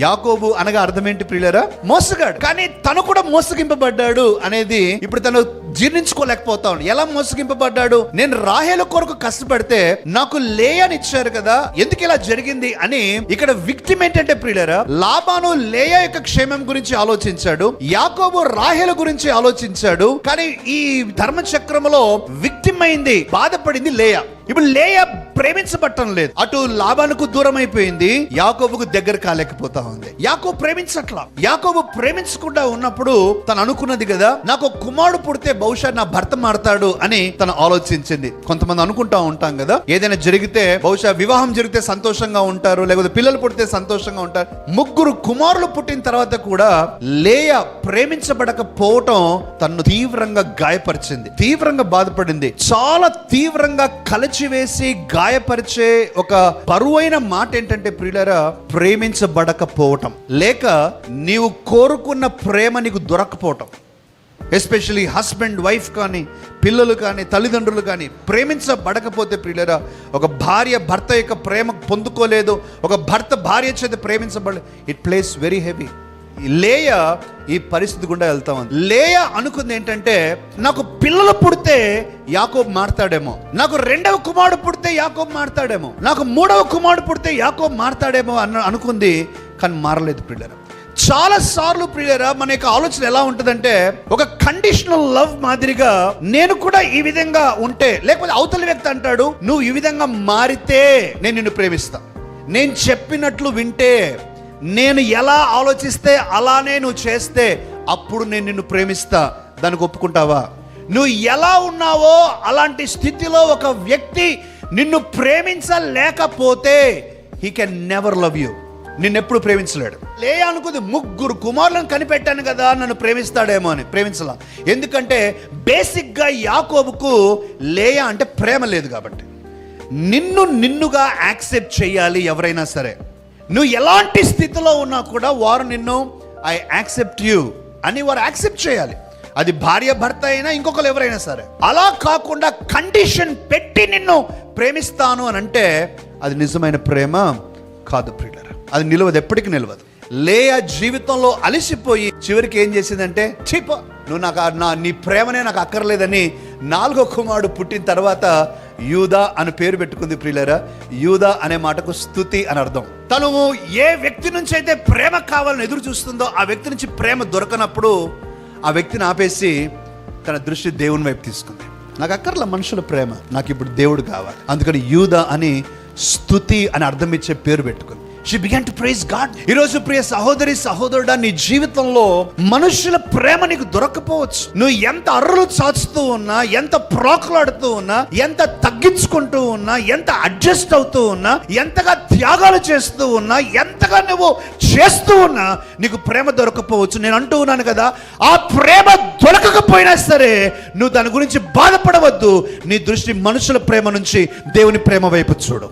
యాకోబు అనగా అర్థం ఏంటి ప్రియులారా? మోసగాడు. కానీ తను కూడా మోసగింపబడ్డాడు అనేది ఇప్పుడు తను జీర్ణించుకోలేకపోతా ఉన్నాడు. ఎలా మోసగింపబడ్డాడు? నేను రాహేలు కొరకు కష్టపడితే నాకు లేయానిచ్చారు కదా, ఎందుకు ఇలా జరిగింది అని ఇక్కడ విక్టిమ్ ఏంటంటే ప్రియులారా, లాబాను లేయా యొక్క క్షేమం గురించి ఆలోచించాడు, యాకోబు రాహేలు గురించి ఆలోచించాడు. కానీ ఈ ధర్మచక్రములో విక్టిమ్ అయింది, బాధపడింది లేయా. ఇప్పుడు లేయా ప్రేమించబట్టం లేదు, అటు లాబానుకు దూరం అయిపోయింది, యాకోబుకు దగ్గర కాలేకపోతా ఉంది. యాకోబు ప్రేమించట్లా. యాకోబు ప్రేమించకుండా ఉన్నప్పుడు తను అనుకున్నది కదా, నాకు కుమారుడు పుడితే బహుశా నా భర్త మారతాడు అని తను ఆలోచించింది. కొంతమంది అనుకుంటా ఉంటాం కదా, ఏదైనా జరిగితే బహుశా వివాహం జరిగితే సంతోషంగా ఉంటారు, లేకపోతే పిల్లలు పుడితే సంతోషంగా ఉంటారు. 3 కుమారులు పుట్టిన తర్వాత కూడా లేయా ప్రేమించబడకపోవటం తను తీవ్రంగా గాయపరిచింది, తీవ్రంగా బాధపడింది. చాలా తీవ్రంగా కలిచివేసి గాయపరిచే ఒక బరువైన మాట ఏంటంటే ప్రియులారా, ప్రేమించబడకపోవటం, లేక నీవు కోరుకున్న ప్రేమ నీకు దొరకపోవటం. ఎస్పెషల్లీ హస్బెండ్ వైఫ్ కానీ, పిల్లలు కానీ, తల్లిదండ్రులు కానీ ప్రేమించబడకపోతే ప్రియులారా, ఒక భార్య భర్త యొక్క ప్రేమ పొందుకోలేదు, ఒక భర్త భార్య చేత ప్రేమించబడలేదు, ఇట్ ప్లేస్ వెరీ హెవీ. లేయా ఈ పరిస్థితి గుండా వెళ్తా ఉంది. లేయా అనుకుంది ఏంటంటే, నాకు పిల్లలు పుడితే యాకోబు మారతాడేమో, నాకు 2వ కుమారుడు పుడితే యాకోబు మారతాడేమో, నాకు 3వ కుమారుడు పుడితే యాకోబు మారతాడేమో అనుకుంది. కానీ మారలేదు ప్రియులారా. చాలా సార్లు ప్రియులారా మన యొక్క ఆలోచన ఎలా ఉంటుందంటే, ఒక కండిషనల్ లవ్ మాదిరిగా నేను కూడా ఈ విధంగా ఉంటే, లేకపోతే అవతల వ్యక్తి అంటాడు నువ్వు ఈ విధంగా మారితే నేను నిన్ను ప్రేమిస్తా, నేను చెప్పినట్లు వింటే, నేను ఎలా ఆలోచిస్తే అలానే నువ్వు చేస్తే అప్పుడు నేను నిన్ను ప్రేమిస్తా, దానికి ఒప్పుకుంటావా? నువ్వు ఎలా ఉన్నావో అలాంటి స్థితిలో ఒక వ్యక్తి నిన్ను ప్రేమించలేకపోతే he can never love you, నిన్నెప్పుడు ప్రేమించలేడు. లేయా అనుకుంది 3 కుమారులను కనిపెట్టాను కదా నన్ను ప్రేమిస్తాడేమో అని. ప్రేమించలా. ఎందుకంటే బేసిక్గా యాకోబుకు లేయా అంటే ప్రేమ లేదు కాబట్టి. నిన్నుగా యాక్సెప్ట్ చేయాలి ఎవరైనా సరే. నువ్వు ఎలాంటి స్థితిలో ఉన్నా కూడా వారు నిన్ను ఐ యాక్సెప్ట్ యూ అని వారు యాక్సెప్ట్ చేయాలి. అది భార్య భర్త అయినా ఇంకొకరు ఎవరైనా సరే. అలా కాకుండా కండిషన్ పెట్టి నిన్ను ప్రేమిస్తాను అని అంటే అది నిజమైన ప్రేమ కాదు ప్రియులారా. అది నిలవదు, ఎప్పటికీ నిలవదు. లేయా జీవితంలో అలసిపోయి చివరికి ఏం చేసిందంటే, చీప నువ్వు నీ ప్రేమనే నాకు అక్కర్లేదని 4వ కుమారుడు పుట్టిన తర్వాత యూదా అని పేరు పెట్టుకుంది ప్రియులారా. యూదా అనే మాటకు స్తుతి అని అర్థం. తను ఏ వ్యక్తి నుంచి అయితే ప్రేమ కావాలని ఎదురు చూస్తుందో ఆ వ్యక్తి నుంచి ప్రేమ దొరకనప్పుడు ఆ వ్యక్తిని ఆపేసి తన దృష్టి దేవుని వైపు తీసుకుంది. నాకు అక్కర్ల మనుషుల ప్రేమ, నాకు ఇప్పుడు దేవుడు కావాలి. అందుకని యూదా అని స్తుతి అని అర్థం ఇచ్చే పేరు పెట్టుకుంది. She began to praise God. ఈరోజు ప్రియ సహోదరి సహోదరుడా, నీ జీవితంలో మనుషుల ప్రేమ నీకు దొరకపోవచ్చు. నువ్వు ఎంత అర్రులు చాచుతూ ఉన్నా, ఎంత ప్రోకులాడుతూ ఉన్నా, ఎంత తగ్గించుకుంటూ ఉన్నా, ఎంత అడ్జస్ట్ అవుతూ ఉన్నా, ఎంతగా త్యాగాలు చేస్తూ ఉన్నా, ఎంతగా నువ్వు చేస్తూ ఉన్నా నీకు ప్రేమ దొరకపోవచ్చు. నేను అంటూ ఉన్నాను కదా, ఆ ప్రేమ దొరకకపోయినా సరే నువ్వు దాని గురించి బాధపడవద్దు. నీ దృష్టి మనుషుల ప్రేమ నుంచి దేవుని ప్రేమ వైపు చూడు.